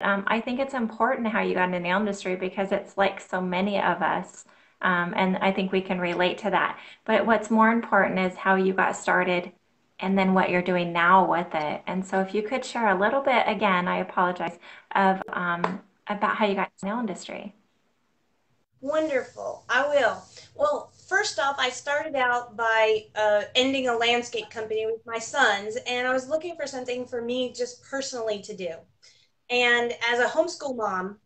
I think it's important how you got in the nail industry because it's like so many of us. And I think we can relate to that. But what's more important is how you got started and then what you're doing now with it. And so if you could share a little bit, again, I apologize, of about how you got in the nail industry. Wonderful. I will. Well, first off, I started out by ending a landscape company with my sons, and I was looking for something for me just personally to do. And as a homeschool mom,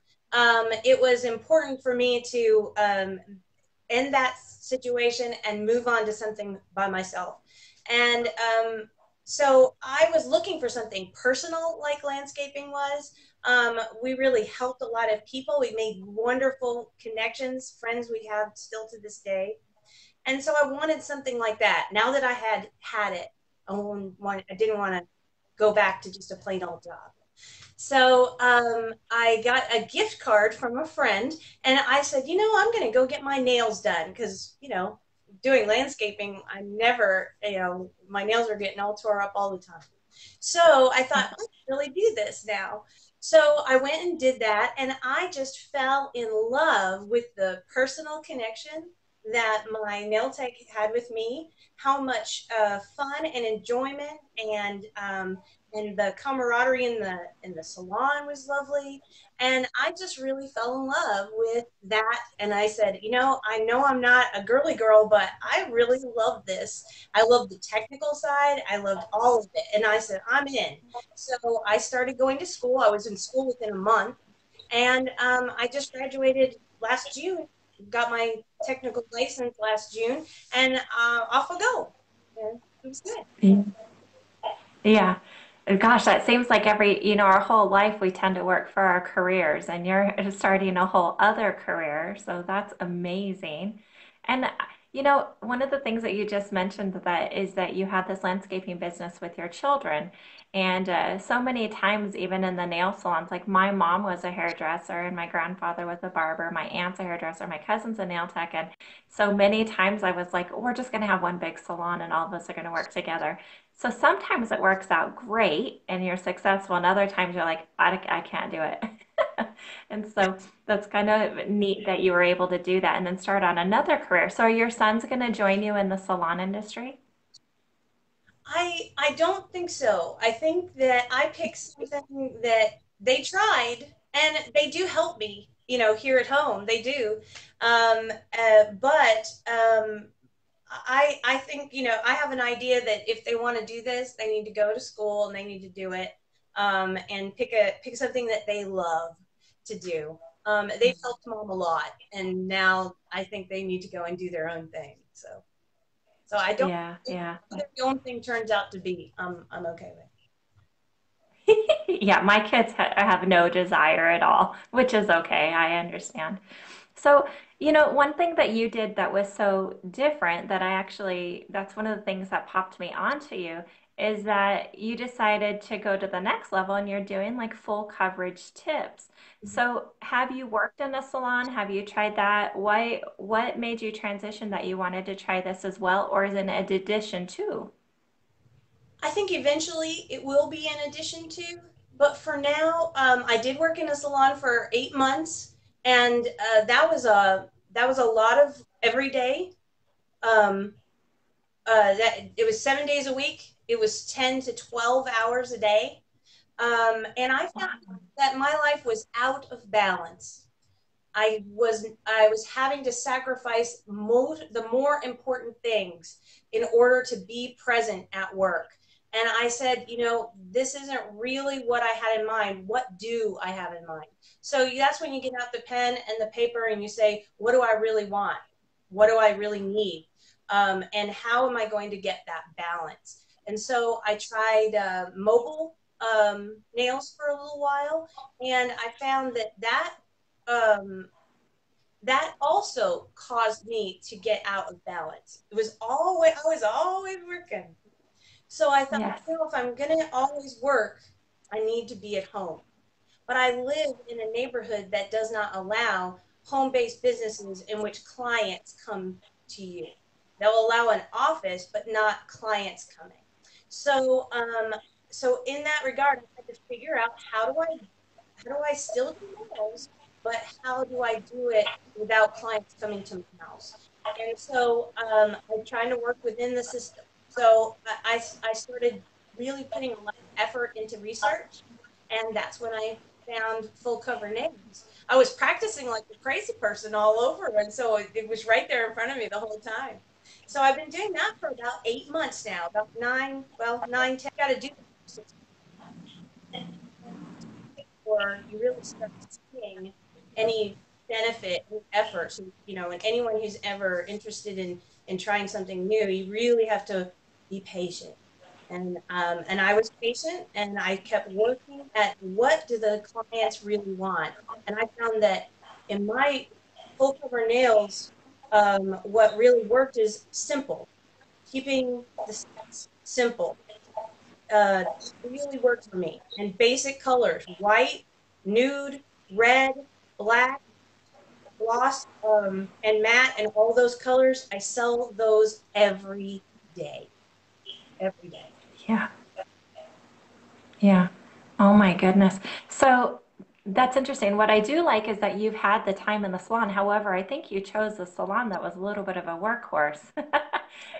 it was important for me to end that situation and move on to something by myself. And so I was looking for something personal like landscaping was. We really helped a lot of people. We made wonderful connections, friends we have still to this day. And so I wanted something like that. Now that I had it, I didn't want to go back to just a plain old job. So I got a gift card from a friend, and I said, I'm going to go get my nails done because, doing landscaping, I'm never, my nails are getting all tore up all the time. So I thought, I can really do this now. So I went and did that, and I just fell in love with the personal connection that my nail tech had with me, how much fun and enjoyment and the camaraderie in the salon was lovely. And I just really fell in love with that. And I said, I know I'm not a girly girl, but I really love this. I love the technical side. I loved all of it. And I said, I'm in. So I started going to school. I was in school within a month. And I just graduated last June, got my technical license last June, and off I go. And it was good. Yeah. Gosh, that seems like our whole life we tend to work for our careers, and you're starting a whole other career. So that's amazing. And, one of the things that you just mentioned that is that you had this landscaping business with your children. And so many times, even in the nail salons, like my mom was a hairdresser and my grandfather was a barber, my aunt's a hairdresser, my cousin's a nail tech. And so many times I was like, we're just going to have one big salon and all of us are going to work together. So sometimes it works out great and you're successful, and other times you're like, I can't do it. And so that's kind of neat that you were able to do that and then start on another career. So are your sons going to join you in the salon industry? I don't think so. I think that I picked something that they tried, and they do help me, here at home. They do. But I think, I have an idea that if they want to do this, they need to go to school and they need to do it, and pick something that they love to do. They've helped mom a lot, and now I think they need to go and do their own thing. So I don't. Yeah, yeah. Whatever the own thing turns out to be, I'm okay with. Yeah, my kids have no desire at all, which is okay. I understand. So, one thing that you did that was so different that that's one of the things that popped me onto you is that you decided to go to the next level and you're doing like full coverage tips. So, have you worked in a salon? Have you tried that? What made you transition that you wanted to try this as well, or is it an addition to? I think eventually it will be in addition to, but for now, I did work in a salon for 8 months, and that was a lot of every day. Um, that it was 7 days a week. It was 10 to 12 hours a day, and I found Wow. that my life was out of balance. I was having to sacrifice the more important things in order to be present at work. And I said, this isn't really what I had in mind. What do I have in mind? So that's when you get out the pen and the paper and you say, what do I really want? What do I really need? And how am I going to get that balance? And so I tried mobile nails for a little while, and I found um, that also caused me to get out of balance. I was always working. So I thought, Yes. if I'm gonna always work, I need to be at home. But I live in a neighborhood that does not allow home-based businesses in which clients come to you. They'll allow an office, but not clients coming. So, so in that regard, I had to figure out how do I still do nails, but how do I do it without clients coming to my house? And so I'm trying to work within the system. So I started really putting a lot of effort into research, and that's when I found full cover nails. I was practicing like a crazy person all over, and so it was right there in front of me the whole time. So I've been doing that for about 8 months now, about nine, well, 9, 10. Got to do that for 6 before you really start seeing any benefit, any effort. So, and anyone who's ever interested in trying something new, you really have to be patient. And I was patient, and I kept working at what do the clients really want. And I found that in my full cover nails, what really worked is simple, keeping the steps simple. Really worked for me. And basic colors: white, nude, red, black, gloss, and matte, and all those colors. I sell those every day. Every day. Yeah. Yeah. Oh my goodness. So that's interesting. What I do like is that you've had the time in the salon. However, I think you chose a salon that was a little bit of a workhorse.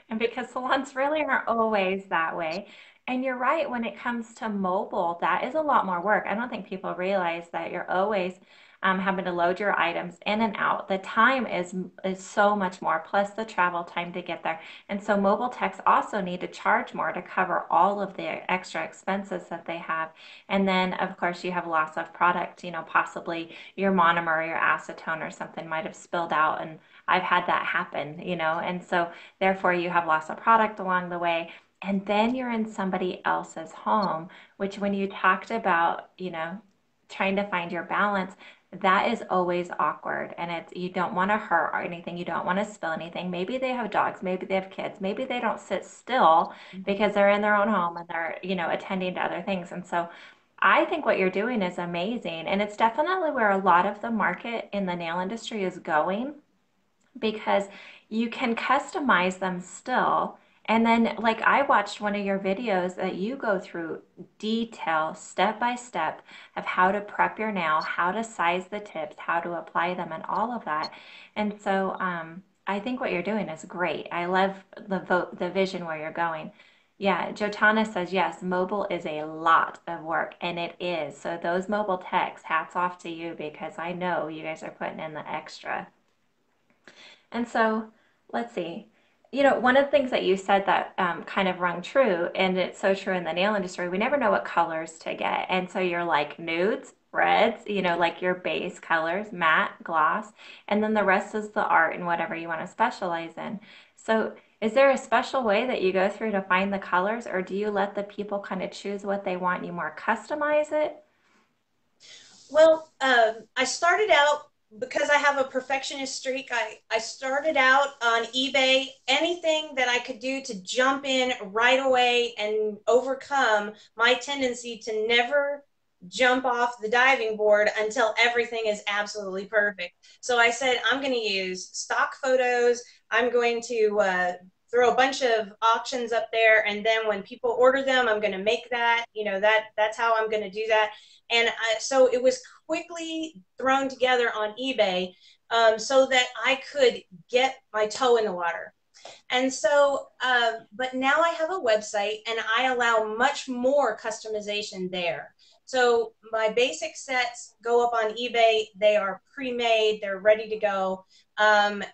And because salons really aren't always that way. And you're right, when it comes to mobile, that is a lot more work. I don't think people realize that you're always having to load your items in and out. The time is so much more, plus the travel time to get there. And so mobile techs also need to charge more to cover all of the extra expenses that they have. And then, of course, you have loss of product, possibly your monomer or your acetone or something might have spilled out. And I've had that happen, and so therefore you have loss of product along the way. And then you're in somebody else's home, which when you talked about, trying to find your balance, that is always awkward, and it's you don't want to hurt or anything, you don't want to spill anything. Maybe they have dogs, maybe they have kids, maybe they don't sit still because they're in their own home and they're attending to other things. And so I think what you're doing is amazing, and it's definitely where a lot of the market in the nail industry is going, because you can customize them still. And then, like, I watched one of your videos that you go through detail, step by step, of how to prep your nail, how to size the tips, how to apply them, and all of that. And so, I think what you're doing is great. I love the vision where you're going. Yeah, Jotana says yes, mobile is a lot of work, and it is. So those mobile techs, hats off to you, because I know you guys are putting in the extra. And so, let's see. One of the things that you said that kind of rung true, and it's so true in the nail industry, we never know what colors to get. And so you're like nudes, reds, like your base colors, matte, gloss, and then the rest is the art and whatever you want to specialize in. So, is there a special way that you go through to find the colors, or do you let the people kind of choose what they want, you more customize it? Well, I started out because I have a perfectionist streak. I started out on eBay, anything that I could do to jump in right away and overcome my tendency to never jump off the diving board until everything is absolutely perfect. So I said, I'm going to use stock photos. I'm going to throw a bunch of auctions up there, and then when people order them, I'm going to make that. That's how I'm going to do that. And so it was quickly thrown together on eBay, so that I could get my toe in the water. And so, but now I have a website, and I allow much more customization there. So my basic sets go up on eBay. They are pre-made. They're ready to go, and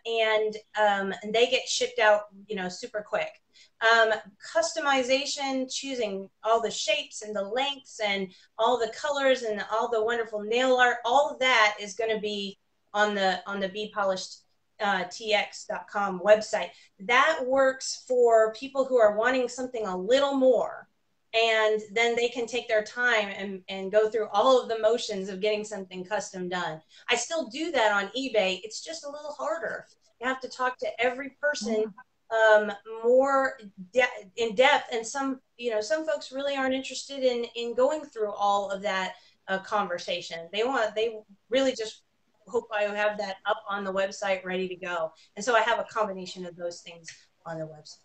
they get shipped out, super quick. Um, Customization, choosing all the shapes and the lengths and all the colors and all the wonderful nail art, all of that is going to be on the Be Polished tx.com website. That works for people who are wanting something a little more, and then they can take their time and go through all of the motions of getting something custom done. I still do that on eBay. It's just a little harder. You have to talk to every person um, more in depth, and some folks really aren't interested in going through all of that conversation. They really just hope I have that up on the website ready to go. And so I have a combination of those things on the website.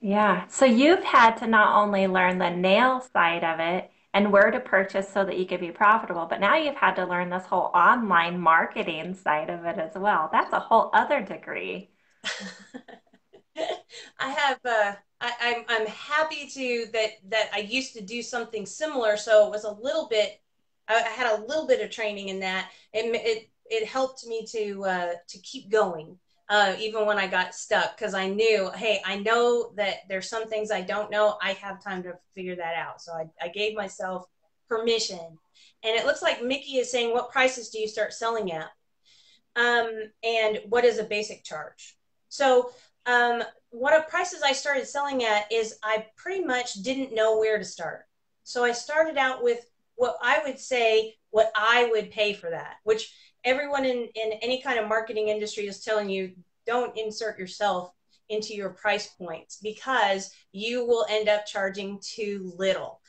Yeah. So you've had to not only learn the nail side of it and where to purchase so that you could be profitable. But now you've had to learn this whole online marketing side of it as well. That's a whole other degree. I have I'm happy to that I used to do something similar, so it was a little bit I had a little bit of training in that. It helped me to keep going even when I got stuck because I knew, hey, I know that there's some things I don't know. I have time to figure that out. So I gave myself permission. And it looks like Mickey is saying, what prices do you start selling at? And what is a basic charge? So, what of prices I started selling at is I pretty much didn't know where to start. So I started out with what I would say what I would pay for that, which everyone in any kind of marketing industry is telling you don't insert yourself into your price points because you will end up charging too little.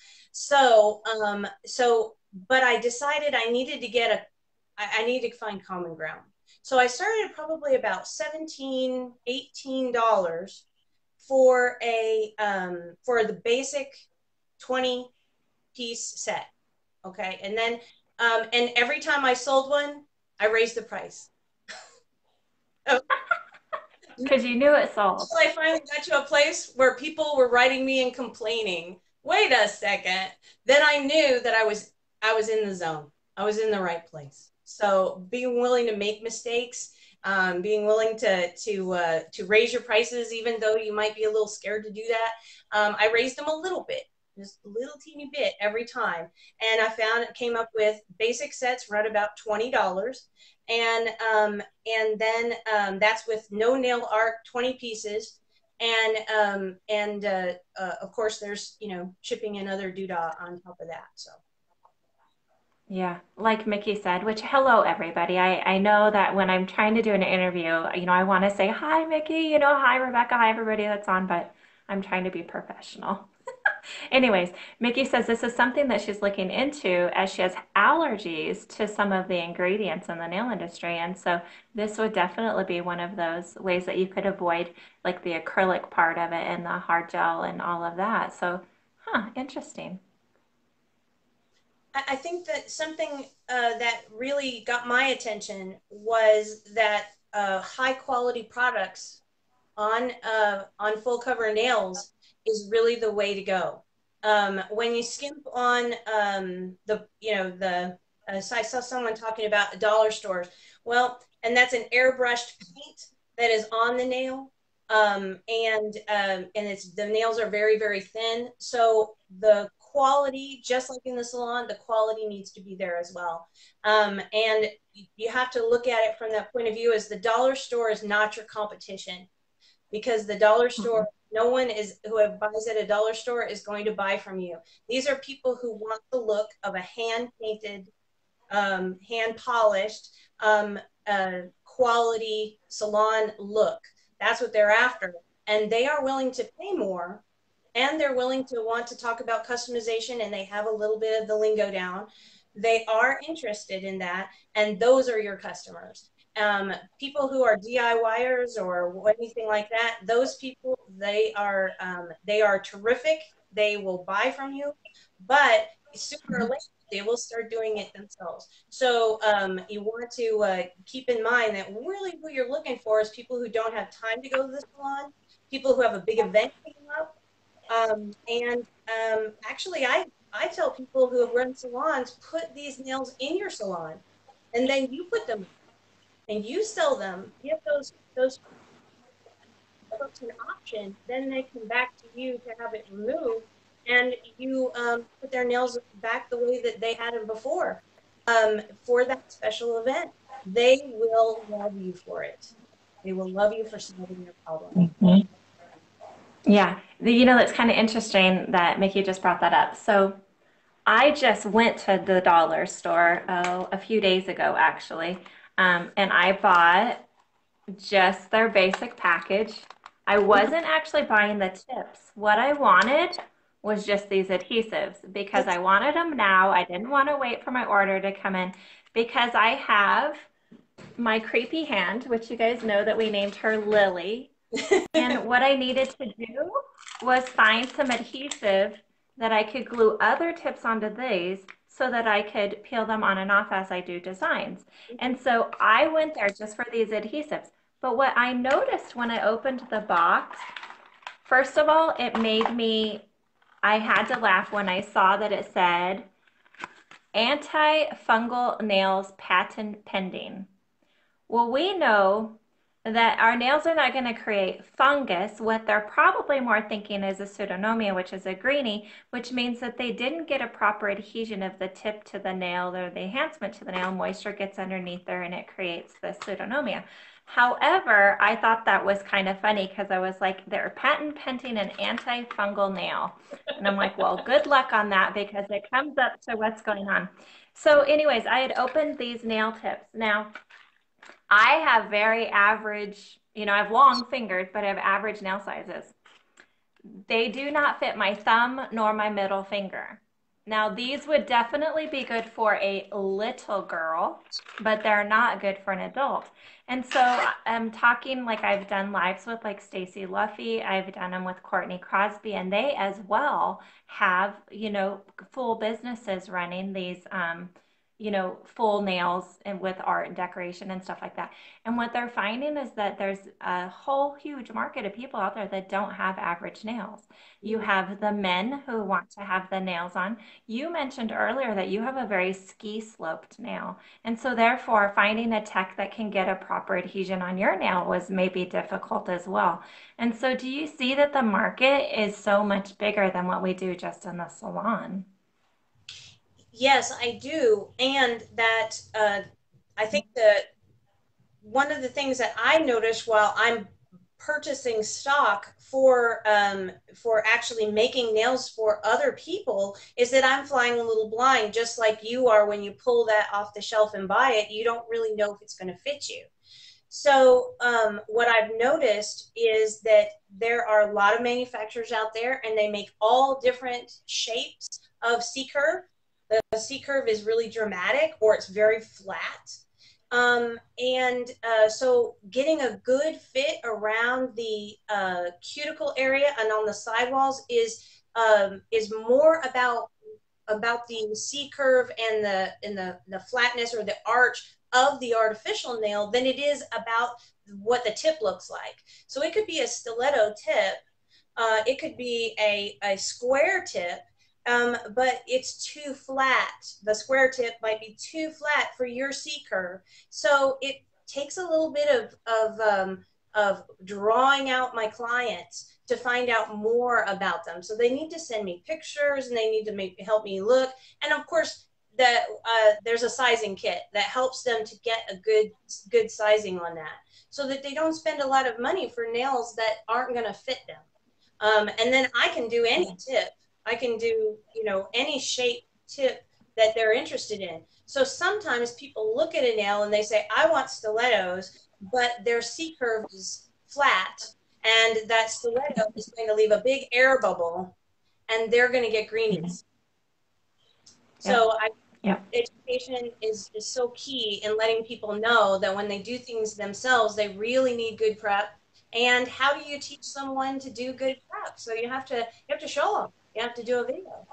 But I decided I needed to get I needed to find common ground. So I started probably about 17, $18 for a for the basic 20-piece set. Okay. And every time I sold one, I raised the price. Oh, Because you knew it sold. until I finally got to a place where people were writing me and complaining. Wait a second. Then I knew that I was in the zone. I was in the right place. So being willing to make mistakes, being willing to raise your prices, even though you might be a little scared to do that. I raised them a little bit, just a little teeny bit every time, and I found it came up with basic sets right about $20, and then that's with no nail art, 20 pieces, and of course there's shipping and other doodah on top of that. So Yeah, like Mickey said, which hello everybody. I know that when I'm trying to do an interview, I want to say hi Mickey, hi Rebecca, hi everybody that's on, but I'm trying to be professional. Anyways, Mickey says this is something that she's looking into as she has allergies to some of the ingredients in the nail industry. And so this would definitely be one of those ways that you could avoid like the acrylic part of it and the hard gel and all of that. So, interesting. I think that something that really got my attention was that high quality products on full cover nails is really the way to go. When you skimp on I saw someone talking about dollar stores. Well, and that's an airbrushed paint that is on the nail, and it's the nails are very very thin. So the quality, just like in the salon, the quality needs to be there as well. And you have to look at it from that point of view as the dollar store is not your competition because the dollar store, Mhm. no one is who buys at a dollar store is going to buy from you. These are people who want the look of a hand painted, hand polished, quality salon look. That's what they're after, and they are willing to pay more, and they're willing to want to talk about customization, and they have a little bit of the lingo down. They are interested in that, and those are your customers. People who are DIYers or anything like that, those people they are terrific. They will buy from you, but sooner or later they will start doing it themselves. So you want to keep in mind that really who you're looking for is people who don't have time to go to the salon, people who have a big event coming up, and actually, I tell people who have run salons, put these nails in your salon, and then you put them and you sell them. Give those folks an option. Then they come back to you to have it removed, and you put their nails back the way that they had them before for that special event. They will love you for it. They will love you for solving their problem. Yeah, that's kind of interesting that Mickey just brought that up. So I just went to the dollar store a few days ago, actually, and I bought just their basic package. I wasn't actually buying the tips. What I wanted was just these adhesives because I wanted them now. I didn't want to wait for my order to come in because I have my creepy hand, which you guys know that we named her Lily. And what I needed to do was find some adhesive that I could glue other tips onto these so that I could peel them on and off as I do designs. And so I went there just for these adhesives. But what I noticed when I opened the box, first of all, it made me, I had to laugh when I saw that it said anti-fungal nails patent pending. Well, we know that our nails are not going to create fungus. What they're probably more thinking is a pseudonomia, which is a greenie, which means that they didn't get a proper adhesion of the tip to the nail or the enhancement to the nail. Moisture gets underneath there and it creates the pseudonomia. However, I thought that was kind of funny because I was like, they're patent pending an antifungal nail. And I'm like, well, good luck on that because it comes up to what's going on. So, anyways, I had opened these nail tips. Now, I have very average, I have long fingers, but I have average nail sizes. They do not fit my thumb nor my middle finger. Now, these would definitely be good for a little girl, but they're not good for an adult. And so I'm talking like I've done lives with like Stacey Luffy, I've done them with Courtney Crosby, and they as well have, full businesses running these, full nails and with art and decoration and stuff like that. And what they're finding is that there's a whole huge market of people out there that don't have average nails. You have the men who want to have the nails on. You mentioned earlier that you have a very ski sloped nail. And so therefore finding a tech that can get a proper adhesion on your nail was maybe difficult as well. And so do you see that the market is so much bigger than what we do just in the salon? Yes, I do. And that I think that one of the things that I notice while I'm purchasing stock for actually making nails for other people is that I'm flying a little blind, just like you are when you pull that off the shelf and buy it. You don't really know if it's going to fit you. So, what I've noticed is that there are a lot of manufacturers out there and they make all different shapes of C curve. The C curve is really dramatic or it's very flat. So getting a good fit around the cuticle area and on the sidewalls is more about the C curve and the flatness or the arch of the artificial nail than it is about what the tip looks like. So it could be a stiletto tip, it could be a square tip, but it's too flat. The square tip might be too flat for your C curve. So it takes a little bit of drawing out my clients to find out more about them. So they need to send me pictures and they need to help me look. And of course, that there's a sizing kit that helps them to get a good sizing on that, so that they don't spend a lot of money for nails that aren't going to fit them. And then I can do any tip. I can do, any shape tip that they're interested in. So sometimes people look at a nail and they say, I want stilettos, but their C curve is flat. And that stiletto is going to leave a big air bubble and they're going to get greenies. Yep. So Yep. education is so key in letting people know that when they do things themselves, they really need good prep. And how do you teach someone to do good prep? So you have to show them. You have to do a video.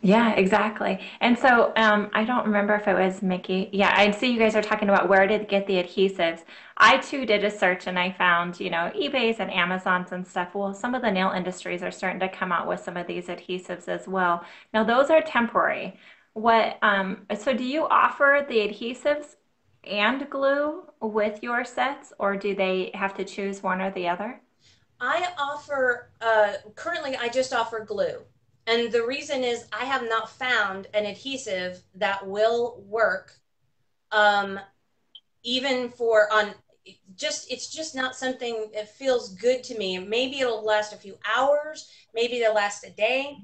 Yeah, exactly. And so I don't remember if it was Mickey. Yeah, I see you guys are talking about where to get the adhesives. I too did a search and I found, eBay's and Amazon's and stuff. Well, some of the nail industries are starting to come out with some of these adhesives as well. Now, those are temporary. So do you offer the adhesives and glue with your sets, or do they have to choose one or the other? I offer, currently, I just offer glue. And the reason is I have not found an adhesive that will work, um, even for on it's just not something that feels good to me. Maybe it'll last a few hours, maybe it'll last a day.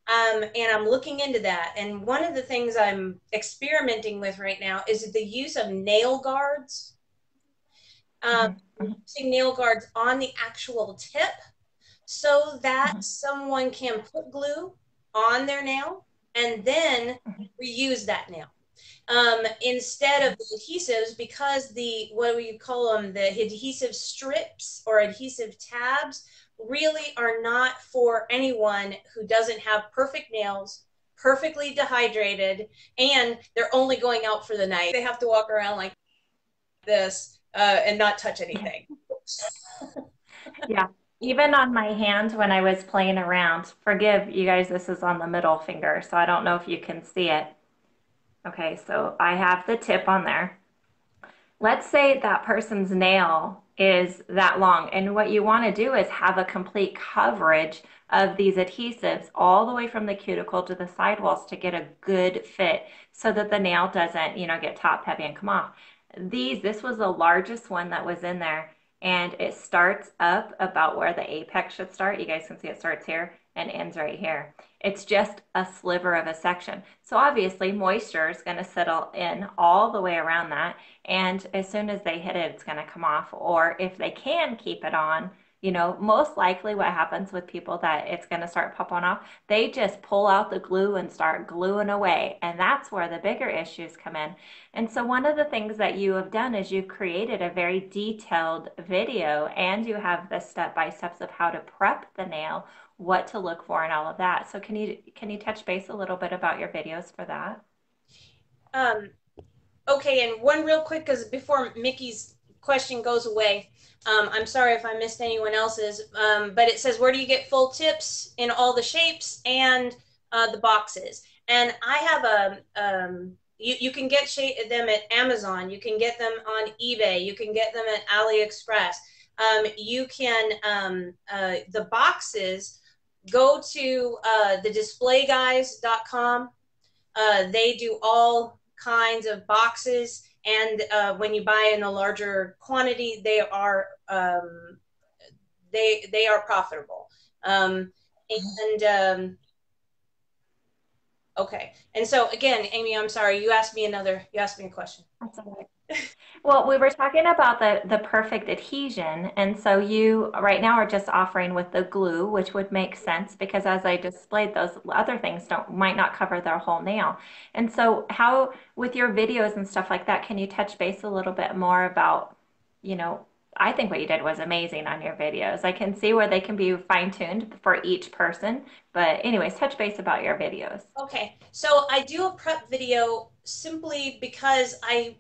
And I'm looking into that. And one of the things I'm experimenting with right now is the use of nail guards, um, Mhm, mhm, using nail guards on the actual tip so that mhm, someone can put glue on their nail and then mhm, reuse that nail. Instead of the adhesives, because the what do you call them, the adhesive strips or adhesive tabs really are not for anyone who doesn't have perfect nails, perfectly dehydrated, and they're only going out for the night. They have to walk around like this and not touch anything. Yeah. Even on my hand when I was playing around, forgive you guys, this is on the middle finger, so I don't know if you can see it. Okay, so I have the tip on there. Let's say that person's nail is that long, and what you want to do is have a complete coverage of these adhesives all the way from the cuticle to the sidewalls to get a good fit so that the nail doesn't, get top heavy and come off. This was the largest one that was in there, and it starts up about where the apex should start. You guys can see it starts here and ends right here. It's just a sliver of a section. So obviously moisture is going to settle in all the way around that. And as soon as they hit it, it's going to come off. Or if they can keep it on, most likely what happens with people that it's going to start popping off, they just pull out the glue and start gluing away. And that's where the bigger issues come in. And so one of the things that you have done is you've created a very detailed video and you have the step-by-steps of how to prep the nail, what to look for and all of that. So can you touch base a little bit about your videos for that? Um, okay, and one real quick, because before Mickey's question goes away, I'm sorry if I missed anyone else's, but it says, where do you get full tips in all the shapes and the boxes? And I have you can get them at Amazon, you can get them on eBay, you can get them at AliExpress. You can, the boxes, go to thedisplayguys.com. They do all kinds of boxes, and when you buy in a larger quantity, they are profitable. And Okay, and so again, Amy, I'm sorry, you asked me a question. That's all right. Well, we were talking about the perfect adhesion, and so you right now are just offering with the glue, which would make sense because as I displayed, those other things don't might not cover their whole nail. And so, how with your videos and stuff like that, can you touch base a little bit more about, you know, I think what you did was amazing on your videos. I can see where they can be fine-tuned for each person, but anyways, touch base about your videos. Okay, so I do a prep video simply because I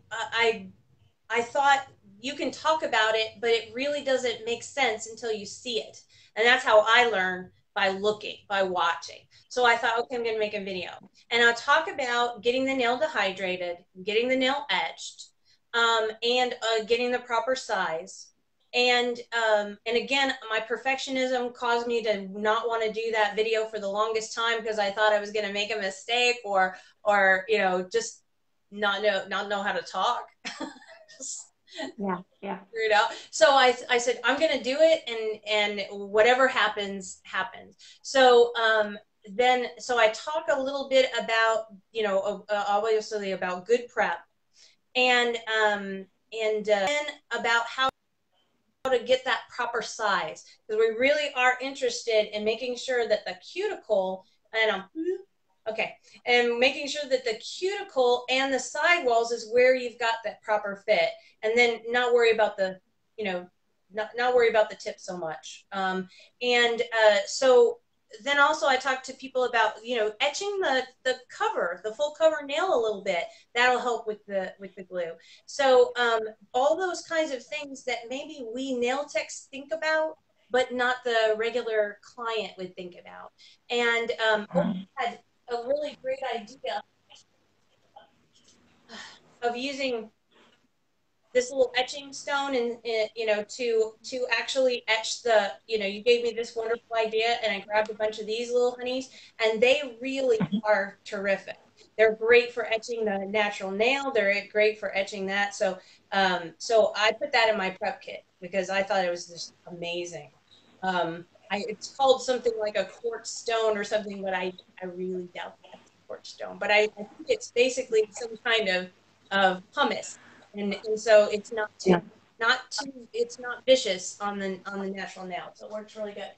thought you can talk about it, but it really doesn't make sense until you see it. And that's how I learn, by looking, by watching. So I thought, okay, I'm going to make a video. And I'll talk about getting the nail dehydrated, getting the nail etched, and getting the proper size. And again, my perfectionism caused me to not want to do that video for the longest time because I thought I was going to make a mistake or just not know how to talk. Yeah, yeah. Figure it out. So I said I'm gonna do it, and whatever happens happens. So so I talk a little bit about obviously about good prep, and then about how to get that proper size, because we really are interested in making sure that the cuticle and okay, and making sure that the cuticle and the sidewalls is where you've got that proper fit, and then not worry about the, not worry about the tip so much. And so then also I talked to people about, etching the cover, the full cover nail a little bit. That'll help with the glue. So all those kinds of things that maybe we nail techs think about, but not the regular client would think about. And Mhm. had a really great idea of using this little etching stone and to actually etch the, you gave me this wonderful idea and I grabbed a bunch of these little honeys, and they really are terrific. They're great for etching the natural nail, they're great for etching that. So I put that in my prep kit because I thought it was just amazing. It's called something like a quartz stone or something, but I really doubt that's a quartz stone. But I think it's basically some kind of pumice, and so it's it's not vicious on the natural nail, so it works really good.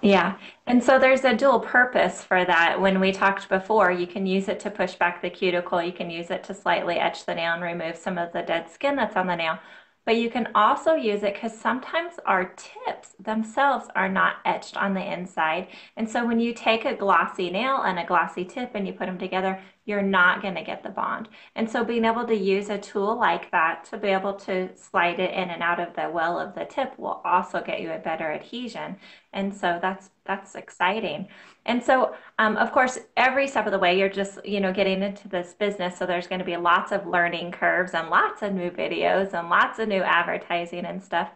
Yeah. And so there's a dual purpose for that. When we talked before, you can use it to push back the cuticle. You can use it to slightly etch the nail and remove some of the dead skin that's on the nail. but you can also use it because sometimes our tips themselves are not etched on the inside. And so when you take a glossy nail and a glossy tip and you put them together, you're not going to get the bond. And so being able to use a tool like that to be able to slide it in and out of the well of the tip will also get you a better adhesion. And so that's exciting. And so, of course, every step of the way, you're just, getting into this business. So there's going to be lots of learning curves and lots of new videos and lots of new advertising and stuff.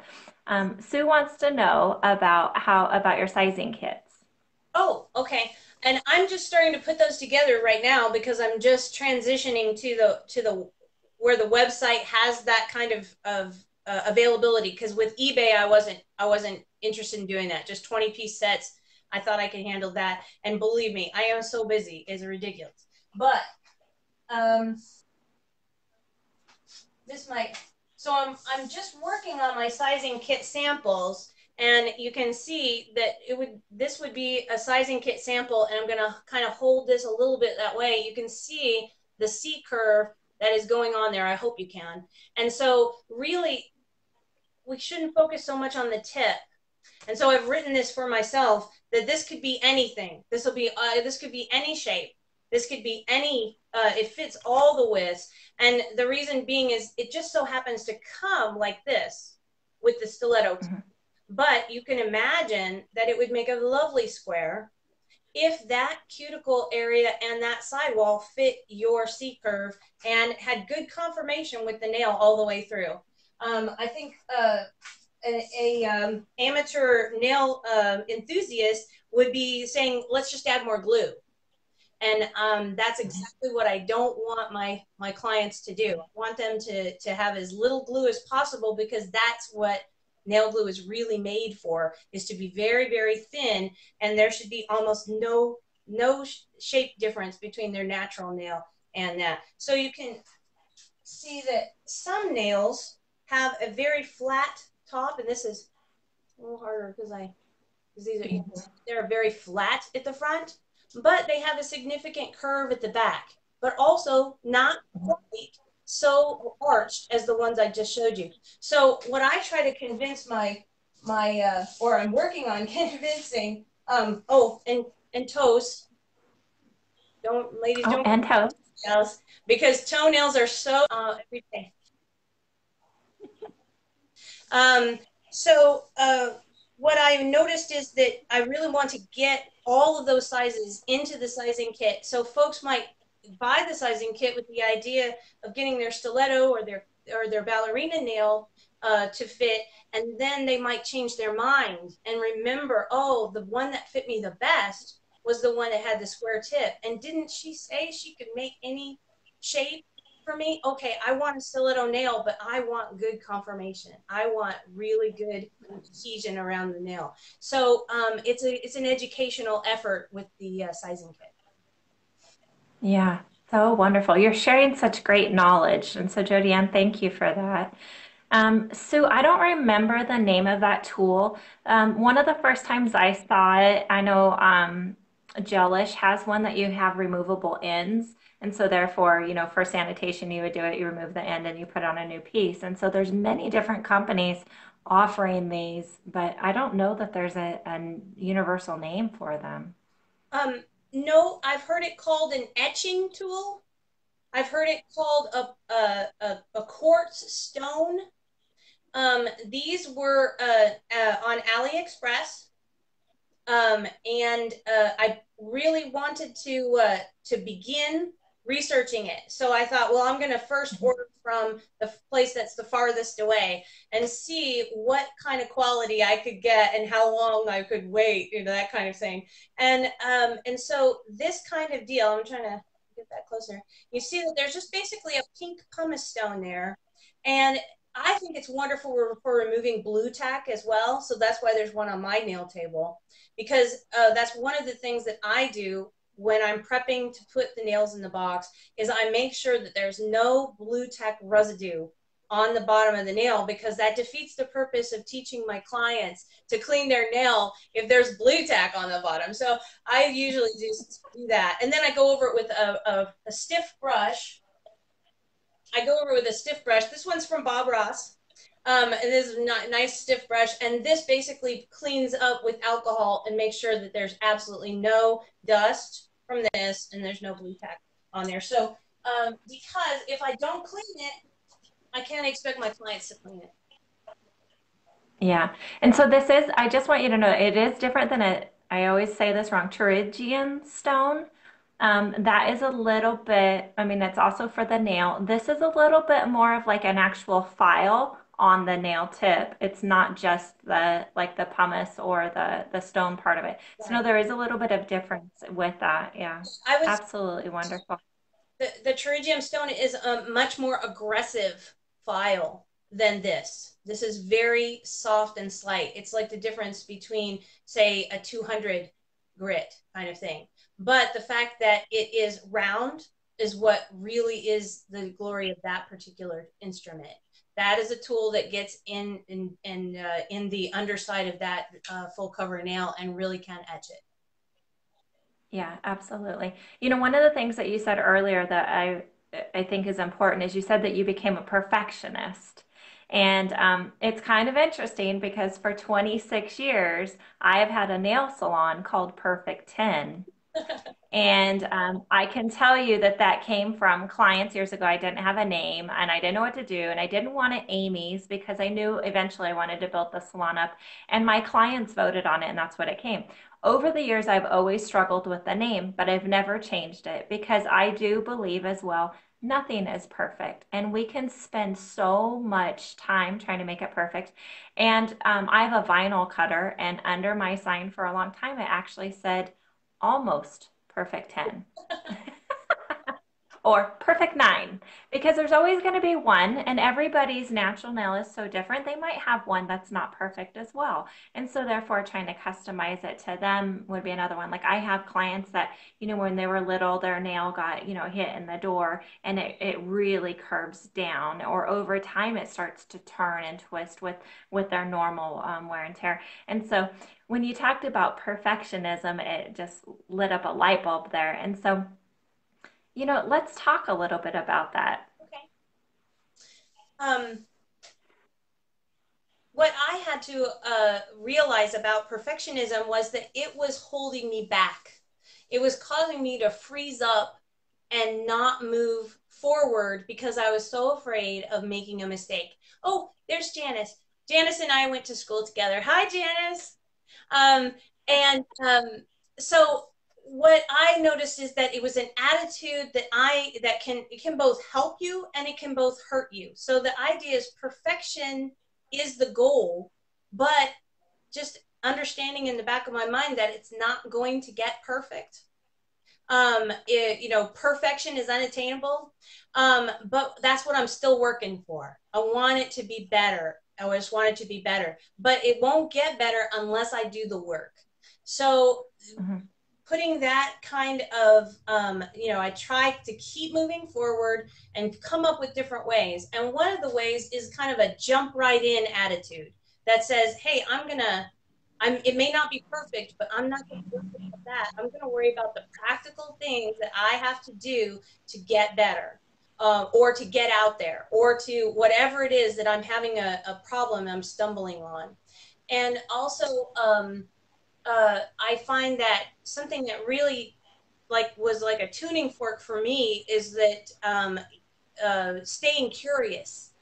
Sue wants to know about your sizing kits. Oh, okay. And I'm just starting to put those together right now because I'm just transitioning to the where the website has that kind of availability. Because with eBay, I wasn't interested in doing that. Just 20-piece sets. I thought I could handle that. And believe me, I am so busy. It's ridiculous. But um, this might. So I'm just working on my sizing kit samples, and you can see that this would be a sizing kit sample, and I'm gonna kind of hold this a little bit that way. You can see the C curve that is going on there. I hope you can. And so really, we shouldn't focus so much on the tip. And so I've written this for myself that this could be anything. This could be any shape. This could be any. It fits all the widths. And the reason being is it just so happens to come like this with the stiletto. Mhm. But you can imagine that it would make a lovely square if that cuticle area and that sidewall fit your C curve and had good conformation with the nail all the way through. I think a amateur nail enthusiast would be saying, let's just add more glue. And that's exactly what I don't want my clients to do. I want them to have as little glue as possible because that's what nail glue is really made for, is to be very, very thin, and there should be almost no shape difference between their natural nail and that. So you can see that some nails have a very flat top, and this is a little harder because these are, they're very flat at the front, but they have a significant curve at the back, but also not quite so arched as the ones I just showed you. So what I try to convince or I'm working on convincing, and toes, ladies Oh, don't and toast. toenails because toenails are so everything. Um, so what I noticed is that I really want to get all of those sizes into the sizing kit. So folks might buy the sizing kit with the idea of getting their stiletto or their ballerina nail to fit, and then they might change their mind and remember, oh, the one that fit me the best was the one that had the square tip. And didn't she say she could make any shape for me? Okay, I want a stiletto nail, but I want good conformation. I want really good adhesion around the nail. So it's an educational effort with the sizing kit. Yeah, so wonderful. You're sharing such great knowledge. And so, Jodiann, thank you for that. Sue, I don't remember the name of that tool. One of the first times I saw it, I know Gelish has one that you have removable ends. And so therefore, for sanitation, you would do it, you remove the end and you put on a new piece. And so there's many different companies offering these, but I don't know that there's a universal name for them. Um, no, I've heard it called an etching tool. I've heard it called a quartz stone. These were on AliExpress. And I really wanted to begin researching it. So I thought, well, I'm going to first order from the place that's the farthest away and see what kind of quality I could get and how long I could wait, that kind of thing. And so this kind of deal, I'm trying to get that closer. You see that there's just basically a pink pumice stone there, and I think it's wonderful for removing blue tack as well. So that's why there's one on my nail table, because that's one of the things that I do when I'm prepping to put the nails in the box is I make sure that there's no blue tack residue on the bottom of the nail, because that defeats the purpose of teaching my clients to clean their nail if there's blue tack on the bottom. So I usually do that. And then I go over it with a stiff brush. I go over with a stiff brush. This one's from Bob Ross. And this is a nice stiff brush, and this basically cleans up with alcohol and makes sure that there's absolutely no dust from this, and there's no blue tack on there. So, because if I don't clean it, I can't expect my clients to clean it. Yeah. And so this is, I just want you to know, it is different than I always say this wrong, Pterygian stone. That is a little bit, I mean, it's also for the nail. This is a little bit more of like an actual file on the nail tip. It's not just the like the pumice or the stone part of it. So no, Right. there is a little bit of difference with that. Yeah. I was Absolutely wonderful. the Pterygium stone is a much more aggressive file than this. This is very soft and slight. It's like the difference between, say, a 200 grit kind of thing. But the fact that it is round is what really is the glory of that particular instrument. That is a tool that gets in the underside of that full cover nail and really can etch it. Yeah, absolutely. You know, one of the things that you said earlier that I think is important is you said that you became a perfectionist. And it's kind of interesting because for 26 years, I have had a nail salon called Perfect 10. And I can tell you that that came from clients years ago. I didn't have a name and I didn't know what to do. And I didn't want it Amy's because I knew eventually I wanted to build the salon up. And my clients voted on it, and that's what it came. Over the years, I've always struggled with the name, but I've never changed it because I do believe as well. Nothing is perfect, and we can spend so much time trying to make it perfect. And I have a vinyl cutter, and under my sign for a long time, it actually said almost perfect 10 or perfect 9 because there's always going to be one, and everybody's natural nail is so different. They might have one that's not perfect as well, and so therefore trying to customize it to them would be another one. Like I have clients that, you know, when they were little their nail got, you know, hit in the door and it really curves down, or over time it starts to turn and twist with their normal wear and tear. And so when you talked about perfectionism, it just lit up a light bulb there. And so, you know, let's talk a little bit about that. Okay. Um, what I had to realize about perfectionism was that it was holding me back. It was causing me to freeze up and not move forward because I was so afraid of making a mistake. Oh, there's Janice. Janice and I went to school together. Hi, Janice. Um, and so what I noticed is that it was an attitude that can both help you and it can both hurt you. So the idea is perfection is the goal, but just understanding in the back of my mind that it's not going to get perfect. Perfection is unattainable, but that's what I'm still working for. I want it to be better. I just want it to be better, but it won't get better unless I do the work. So Mhm. putting that kind of, I try to keep moving forward and come up with different ways. And one of the ways is kind of a jump right in attitude that says, hey, it may not be perfect, but I'm not going to worry about that. I'm going to worry about the practical things that I have to do to get better. Or to get out there, or to whatever it is that I'm having a problem I'm stumbling on. And also, I find that something that really was like a tuning fork for me is that staying curious,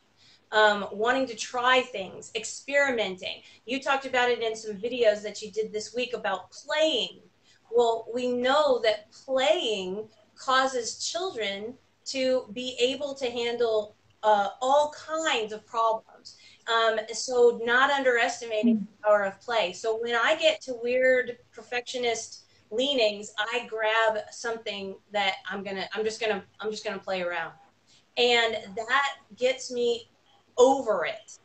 wanting to try things, experimenting. You talked about it in some videos that you did this week about playing. Well, we know that playing causes children to be able to handle all kinds of problems. So, not underestimating the power of play. So, when I get to weird perfectionist leanings, I grab something that I'm just gonna play around, and that gets me over it,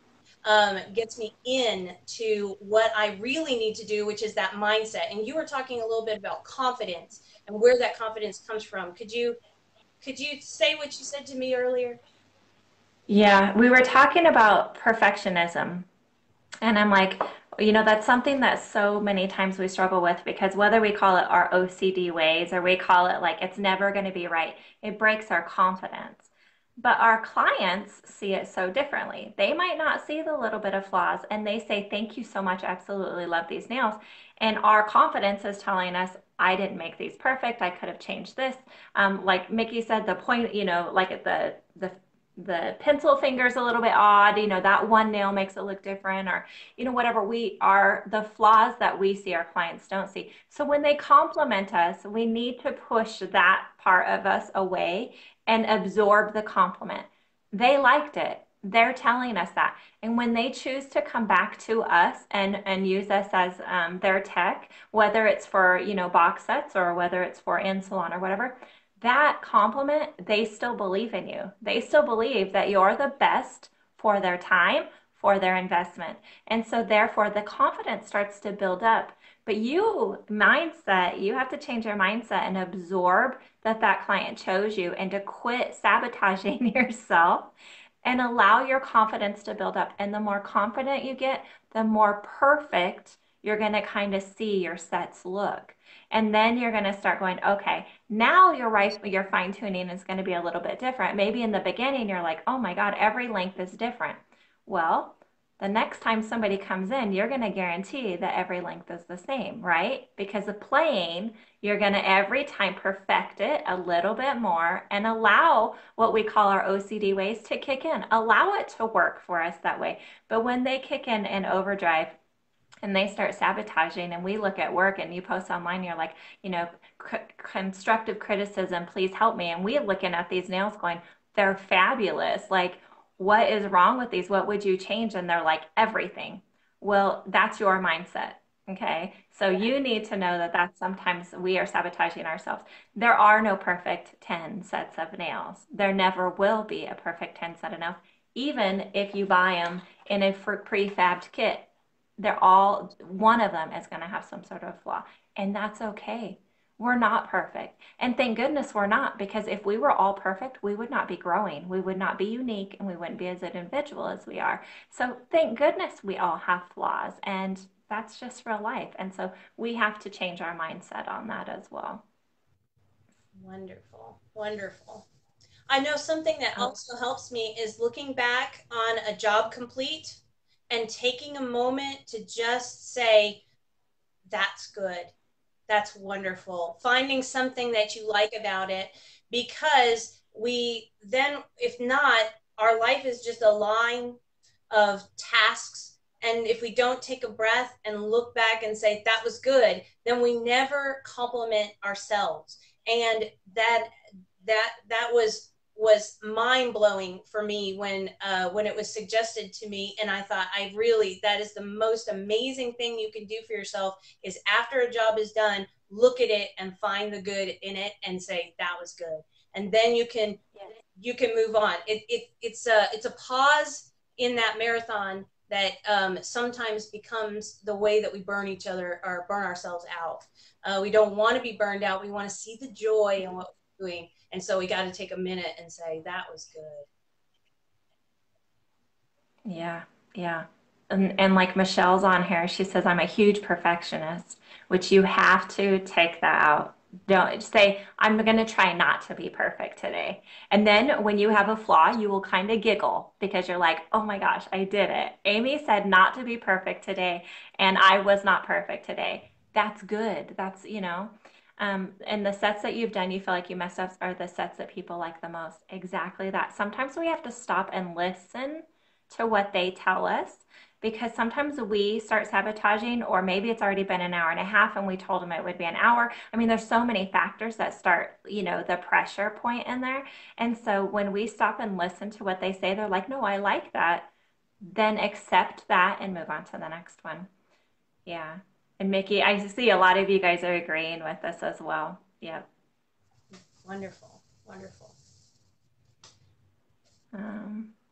gets me into what I really need to do, which is that mindset. And you were talking a little bit about confidence and where that confidence comes from. Could you say what you said to me earlier? Yeah, we were talking about perfectionism. And I'm like, you know, that's something that so many times we struggle with because whether we call it our OCD ways or we call it like it's never going to be right, it breaks our confidence. But our clients see it so differently. They might not see the little bit of flaws and they say, thank you so much. Absolutely love these nails. And our confidence is telling us, I didn't make these perfect. I could have changed this. Like Mickey said, the point, like the pencil finger's a little bit odd, that one nail makes it look different, or, whatever we are, the flaws that we see, our clients don't see. So when they compliment us, we need to push that part of us away and absorb the compliment. They liked it. They're telling us that. And when they choose to come back to us and use us as their tech, whether it's for, box sets or whether it's for in salon or whatever, that compliment, they still believe in you. They still believe that you're the best for their time, for their investment. And so therefore the confidence starts to build up. But you have to change your mindset and absorb that client chose you and to quit sabotaging yourself and allow your confidence to build up. And the more confident you get, the more perfect you're going to kind of see your sets look. And then you're going to start going, okay, now your fine tuning is going to be a little bit different. Maybe in the beginning, you're like, oh my God, every length is different. Well, the next time somebody comes in, you're going to guarantee that every length is the same, right? Because the playing, you're going to every time perfect it a little bit more and allow what we call our OCD ways to kick in. Allow it to work for us that way. But when they kick in overdrive, and they start sabotaging, and we look at work and you post online, you're like, constructive criticism, please help me, and we looking at these nails going, they're fabulous, like, what is wrong with these, what would you change? And they're like, everything. Well, that's your mindset. Okay, so you need to know that sometimes we are sabotaging ourselves. There are no perfect 10 sets of nails. There never will be a perfect 10 set of nails, even if you buy them in a prefabbed kit. They're all, one of them is going to have some sort of flaw, and that's okay. We're not perfect. And thank goodness we're not, because if we were all perfect, we would not be growing. We would not be unique, and we wouldn't be as an individual as we are. So thank goodness we all have flaws, and that's just real life. And so we have to change our mindset on that as well. Wonderful. Wonderful. I know something that Oh, also helps me is looking back on a job complete and taking a moment to just say, that's good. That's wonderful. Finding something that you like about it, because we then, if not, our life is just a line of tasks. And if we don't take a breath and look back and say, that was good, then we never compliment ourselves. And that was mind blowing for me when it was suggested to me, and I thought, I really, that is the most amazing thing you can do for yourself, is after a job is done, look at it and find the good in it and say that was good, and then yes. you can move on. It's a pause in that marathon that sometimes becomes the way that we burn each other or burn ourselves out. We don't want to be burned out. We want to see the joy in what we're doing. And so we got to take a minute and say, that was good. Yeah, yeah. And like Michelle's on here, she says, I'm a huge perfectionist, which you have to take that out. Don't say, I'm going to try not to be perfect today. And then when you have a flaw, you will kind of giggle because you're like, oh my gosh, I did it. Amy said not to be perfect today, and I was not perfect today. That's good. And the sets that you've done, you feel like you messed up, are the sets that people like the most. Exactly that. Sometimes we have to stop and listen to what they tell us, because sometimes we start sabotaging, or maybe it's already been an hour and a half and we told them it would be an hour. I mean, there's so many factors that start, the pressure point in there. And so when we stop and listen to what they say, they're like, no, I like that. Then accept that and move on to the next one. Yeah. And Mickey, I see a lot of you guys are agreeing with this as well. Yep. Wonderful. Wonderful.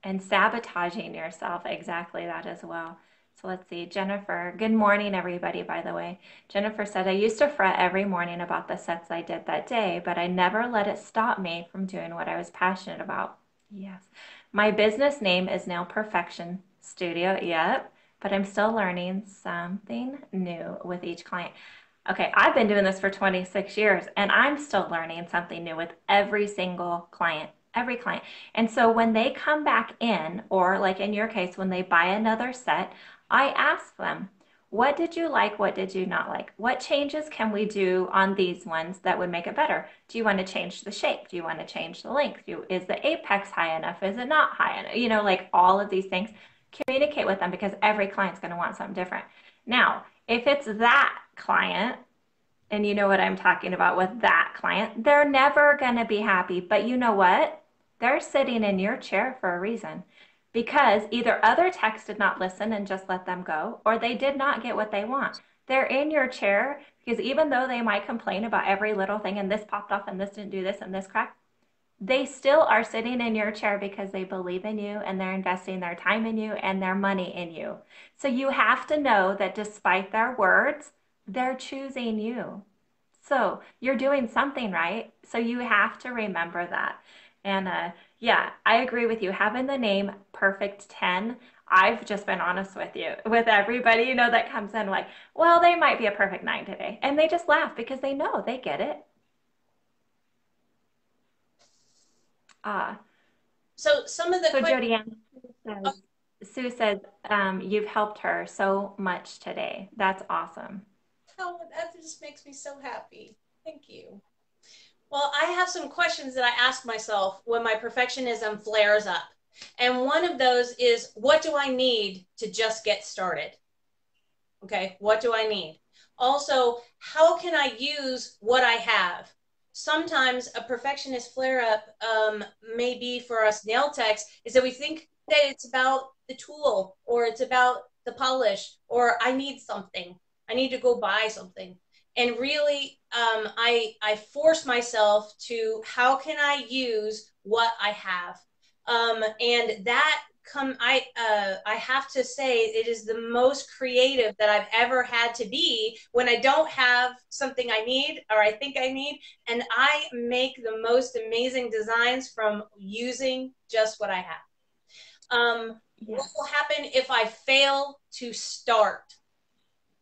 And sabotaging yourself, exactly that as well. So let's see, Jennifer. Good morning, everybody, by the way. Jennifer said, I used to fret every morning about the sets I did that day, but I never let it stop me from doing what I was passionate about. Yes. My business name is Nail Perfection Studio. Yep. But I'm still learning something new with each client. Okay, I've been doing this for 26 years and I'm still learning something new with every single client. Every client. And so when they come back in, or like in your case, when they buy another set, I ask them, what did you like? What did you not like? What changes can we do on these ones that would make it better? Do you want to change the shape? Do you want to change the length? Is the apex high enough? Is it not high enough? Like all of these things. Communicate with them because every client's going to want something different. Now, if it's that client, and you know what I'm talking about with that client, they're never going to be happy. But you know what? They're sitting in your chair for a reason because either other techs did not listen and just let them go, or they did not get what they want. They're in your chair because even though they might complain about every little thing and this popped off and this didn't do this and this cracked, they still are sitting in your chair because they believe in you and they're investing their time in you and their money in you. So you have to know that despite their words, they're choosing you. So you're doing something right. So you have to remember that. And yeah, I agree with you. Having the name Perfect 10, I've just been honest with you, with everybody, that comes in like, well, they might be a perfect 9 today. And they just laugh because they know they get it. Uh, So some of the so questions. Jodiann, Sue says, you've helped her so much today. That's awesome. Oh, that just makes me so happy. Thank you. Well, I have some questions that I ask myself when my perfectionism flares up. And one of those is, what do I need to just get started? Okay, what do I need? Also, how can I use what I have? Sometimes a perfectionist flare up may be for us nail techs is that we think that it's about the tool or it's about the polish or I need something. I need to go buy something. And really, I force myself to how can I use what I have? And that I have to say it is the most creative that I've ever had to be when I don't have something I need or I think I need, and I make the most amazing designs from using just what I have. What Yeah. will happen if I fail to start?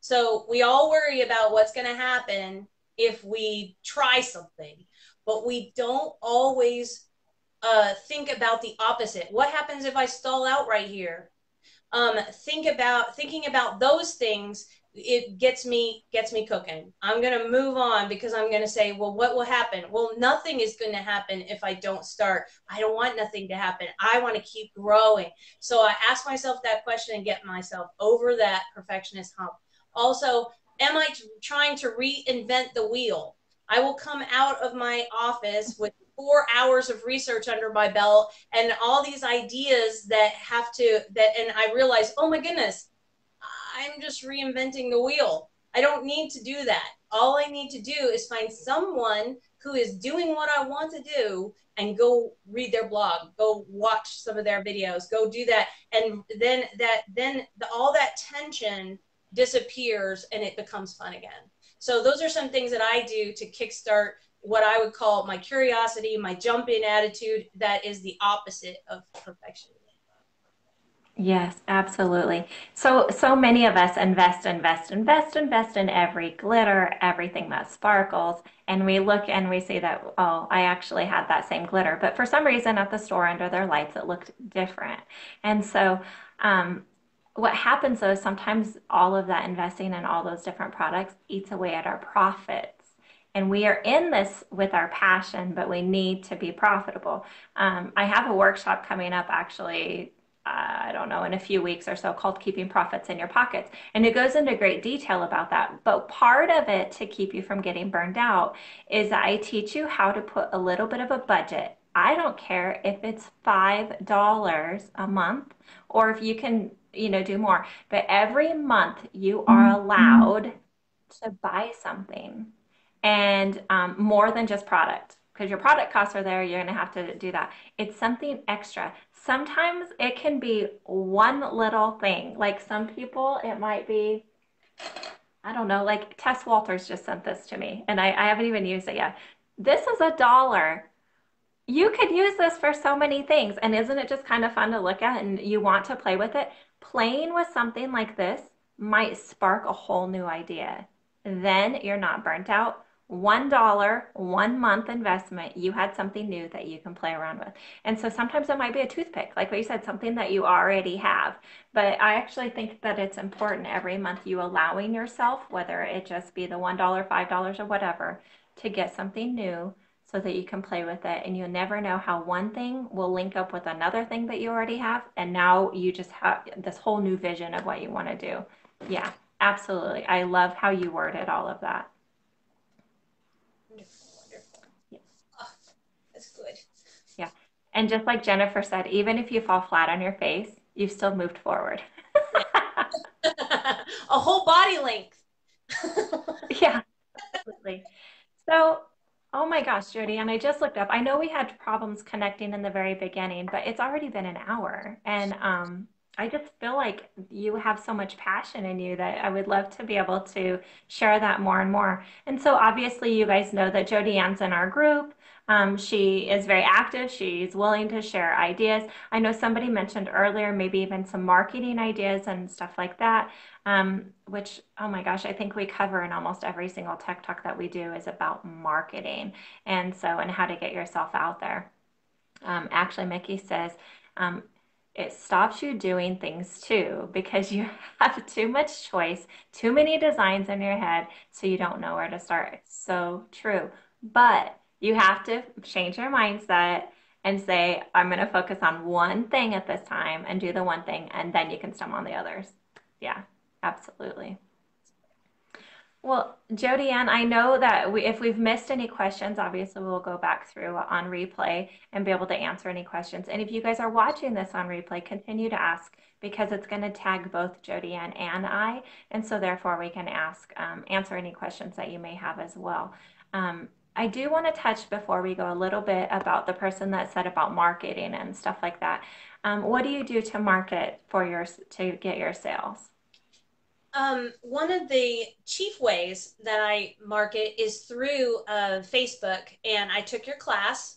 So we all worry about what's going to happen if we try something, but we don't always think about the opposite. What happens if I stall out right here? Thinking about those things. It gets me cooking. I'm gonna move on because I'm gonna say, well, what will happen? Well, nothing is going to happen if I don't start. I don't want nothing to happen. I want to keep growing. So I ask myself that question and get myself over that perfectionist hump. Also, am I trying to reinvent the wheel? I will come out of my office with 4 hours of research under my belt and all these ideas that have to that and I realize, oh my goodness, I'm just reinventing the wheel. I don't need to do that. All I need to do is find someone who is doing what I want to do and go read their blog, go watch some of their videos, go do that, and all that tension disappears and it becomes fun again. So those are some things that I do to kickstart what I would call my curiosity, my jump in attitude that is the opposite of perfection. Yes, absolutely. So many of us invest in every glitter, everything that sparkles, and we look and we see that, oh, I actually had that same glitter, but for some reason at the store under their lights it looked different. And so, what happens though is sometimes all of that investing in all those different products eats away at our profits. And we are in this with our passion, but we need to be profitable. I have a workshop coming up actually, I don't know, in a few weeks or so called Keeping Profits in Your Pockets. And it goes into great detail about that. But part of it to keep you from getting burned out is I teach you how to put a little bit of a budget. I don't care if it's $5 a month or if you can, do more. But every month you are allowed to buy something and more than just product because your product costs are there. You're going to have to do that. It's something extra. Sometimes it can be one little thing. Like some people, it might be, I don't know, like Tess Walters just sent this to me and I haven't even used it yet. This is $1. You could use this for so many things. And isn't it just kind of fun to look at and you want to play with it? Playing with something like this might spark a whole new idea. Then you're not burnt out. $1, 1 month investment, you had something new that you can play around with. And so sometimes it might be a toothpick, like what you said, something that you already have. But I actually think that it's important every month you allowing yourself, whether it just be the $1, $5, or whatever, to get something new so that you can play with it. And you'll never know how one thing will link up with another thing that you already have. And now you just have this whole new vision of what you want to do. Yeah, absolutely. I love how you worded all of that. Wonderful, wonderful. Yeah. Oh, that's good. Yeah. And just like Jennifer said, even if you fall flat on your face, you've still moved forward. Yeah. A whole body length. Yeah, absolutely. So, oh my gosh, Jody, and I just looked up. I know we had problems connecting in the very beginning, but it's already been an hour. And I just feel like you have so much passion in you that I would love to be able to share that more and more. And so obviously you guys know that Jodiann's in our group. She is very active. She's willing to share ideas. I know somebody mentioned earlier, maybe even some marketing ideas and stuff like that, which, oh my gosh, I think we cover in almost every single tech talk that we do is about marketing. And so, and how to get yourself out there. Actually, Mickey says um, it stops you doing things too because you have too much choice, too many designs in your head, so you don't know where to start. So true. But you have to change your mindset and say, I'm going to focus on one thing at this time and do the one thing, and then you can stumble on the others. Yeah, absolutely. Well, Jodiann, I know that if we've missed any questions, obviously we'll go back through on replay and be able to answer any questions. And if you guys are watching this on replay, continue to ask because it's going to tag both Jodiann and I, and so therefore we can answer any questions that you may have as well. I do want to touch before we go a little bit about the person that said about marketing and stuff like that. What do you do to market for to get your sales? One of the chief ways that I market is through Facebook, and I took your class,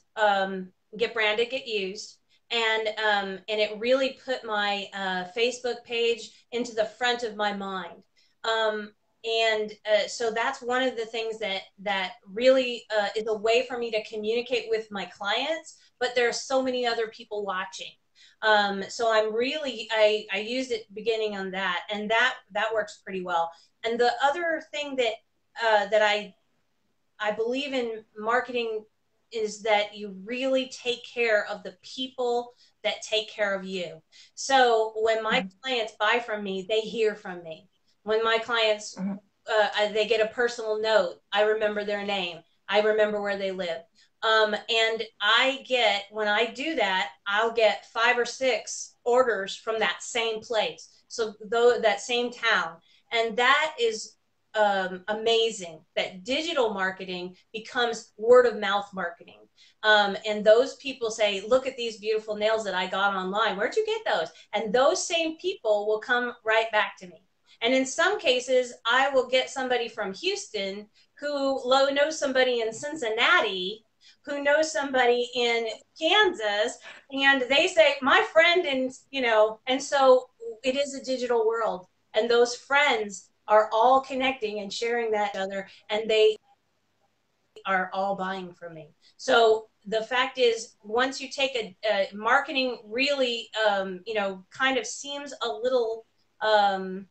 Get Branded, Get Used, and it really put my Facebook page into the front of my mind. So that's one of the things that really is a way for me to communicate with my clients. But there are so many other people watching. So I used it beginning on that, and that works pretty well. And the other thing that I believe in marketing is that you really take care of the people that take care of you. So when my Mhm, clients buy from me, they hear from me. When my clients mhm. they get a personal note, I remember their name. I remember where they live. And when I do that, I'll get 5 or 6 orders from that same place. So though that same town. And that is amazing that digital marketing becomes word of mouth marketing. And those people say, look at these beautiful nails that I got online. Where'd you get those? And those same people will come right back to me. And in some cases, I will get somebody from Houston who knows somebody in Cincinnati, who knows somebody in Kansas, and they say, my friend, and so it is a digital world. And those friends are all connecting and sharing that other, and they are all buying from me. So the fact is, once you take marketing really, kind of seems a little, um,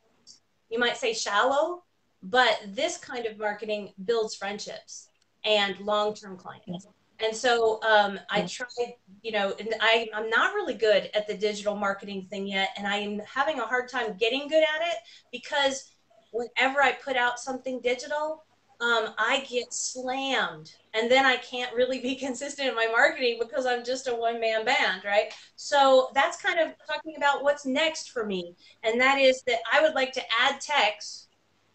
you might say shallow, but this kind of marketing builds friendships and long-term Yeah, clients. And so I yeah, tried, and I'm not really good at the digital marketing thing yet. And I am having a hard time getting good at it because whenever I put out something digital, I get slammed. And then I can't really be consistent in my marketing because I'm just a one-man band, right? So that's kind of talking about what's next for me. And that is that I would like to add text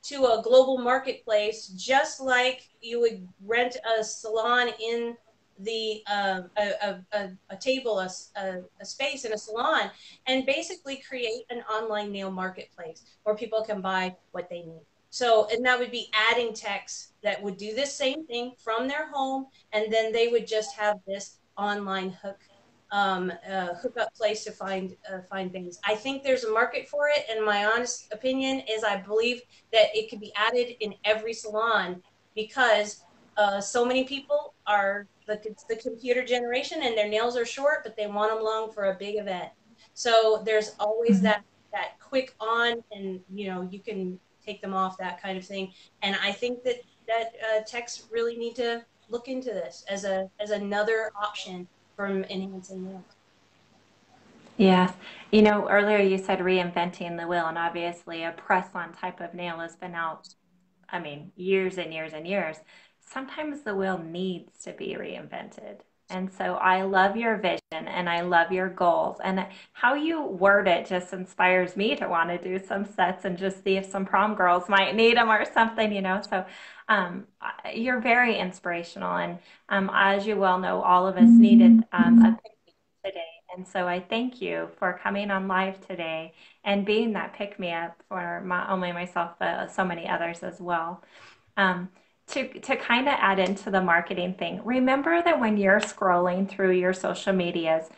to a global marketplace, just like you would rent a salon in the a table, a space in a salon, and basically create an online nail marketplace where people can buy what they need. So, and that would be adding text that would do this same thing from their home, and then they would just have this online hookup place to find things. I think there's a market for it, and my honest opinion is I believe that it could be added in every salon because So many people are it's the computer generation and their nails are short, but they want them long for a big event. So there's always Mhm. that quick on, and you can take them off, that kind of thing. And I think that techs really need to look into this as another option from enhancing nails. Yes. Earlier you said reinventing the wheel, and obviously a press-on type of nail has been out, I mean, years and years and years. Sometimes the wheel needs to be reinvented. And so I love your vision and I love your goals. And how you word it just inspires me to want to do some sets and just see if some prom girls might need them or something. So you're very inspirational. And as you well know, all of us needed a pick me today. And so I thank you for coming on live today and being that pick me up for only myself, but so many others as well. Um, to kind of add into the marketing thing, remember that when you're scrolling through your social medias,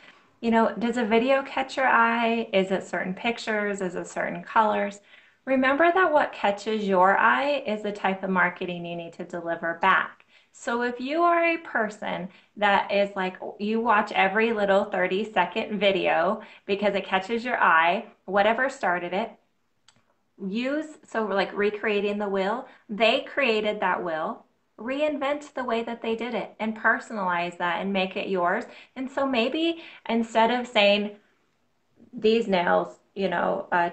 does a video catch your eye? Is it certain pictures? Is it certain colors? Remember that what catches your eye is the type of marketing you need to deliver back. So if you are a person that is like, you watch every little 30-second video because it catches your eye, whatever started it, so we're like recreating the will. They created that will. Reinvent the way that they did it and personalize that and make it yours. And so maybe instead of saying these nails,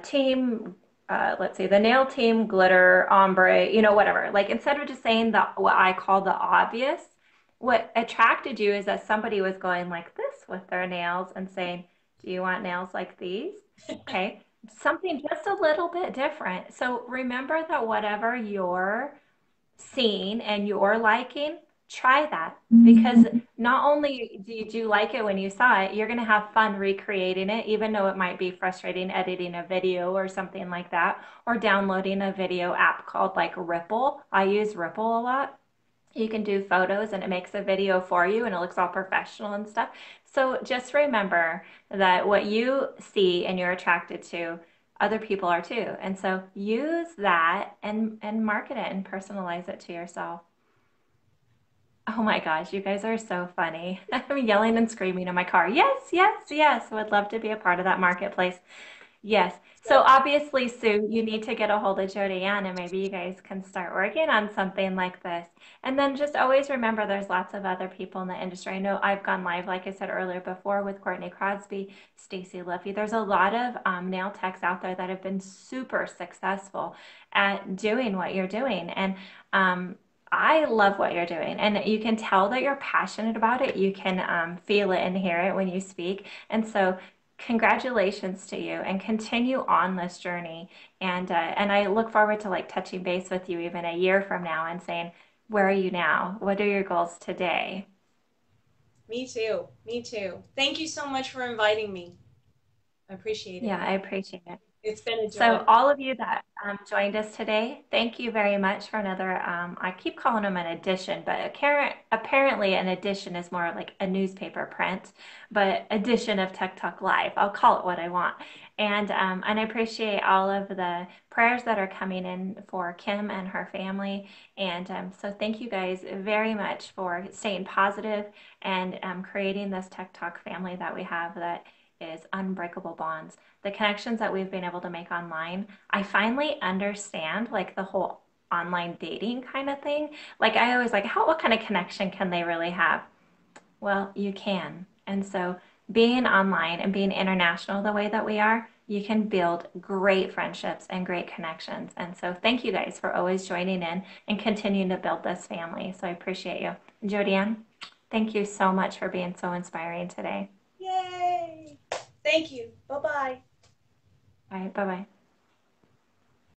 team, let's say the nail team glitter ombre, whatever. Like instead of just saying what I call the obvious, what attracted you is that somebody was going like this with their nails and saying, "Do you want nails like these?" Okay, something just a little bit different. So remember that whatever you're seeing and you're liking, try that because not only did you like it when you saw it, you're going to have fun recreating it, even though it might be frustrating editing a video or something like that, or downloading a video app called like Ripple. I use Ripple a lot. You can do photos and it makes a video for you and it looks all professional and stuff. So just remember that what you see and you're attracted to, other people are too. And so use that and market it and personalize it to yourself. Oh my gosh, you guys are so funny. I'm yelling and screaming in my car. Yes, yes, yes. Would love to be a part of that marketplace. Yes. So So obviously, Sue, you need to get a hold of Jodiann and maybe you guys can start working on something like this. And then just always remember there's lots of other people in the industry. I know I've gone live, like I said earlier before, with Courtney Crosby, Stacy Liffey. There's a lot of nail techs out there that have been super successful at doing what you're doing. And I love what you're doing. And you can tell that you're passionate about it. You can feel it and hear it when you speak. And so congratulations to you and continue on this journey and I look forward to like touching base with you even a year from now and saying where are you now, what are your goals today? me too. Me too. Thank you so much for inviting me. I appreciate it. Yeah, I appreciate it. It's been a joy. So, all of you that joined us today, thank you very much for another. I keep calling them an edition, but apparently, an edition is more like a newspaper print, but edition of Tech Talk Live. I'll call it what I want. And I appreciate all of the prayers that are coming in for Kim and her family. And so, thank you guys very much for staying positive and creating this Tech Talk family that we have that is unbreakable bonds. The connections that we've been able to make online, I finally understand like the whole online dating kind of thing. Like I always like, what kind of connection can they really have? Well, you can. And so being online and being international the way that we are, you can build great friendships and great connections. And so thank you guys for always joining in and continuing to build this family. So I appreciate you. Jodiann, thank you so much for being so inspiring today. Yay! Thank you. Bye bye. All right, bye bye.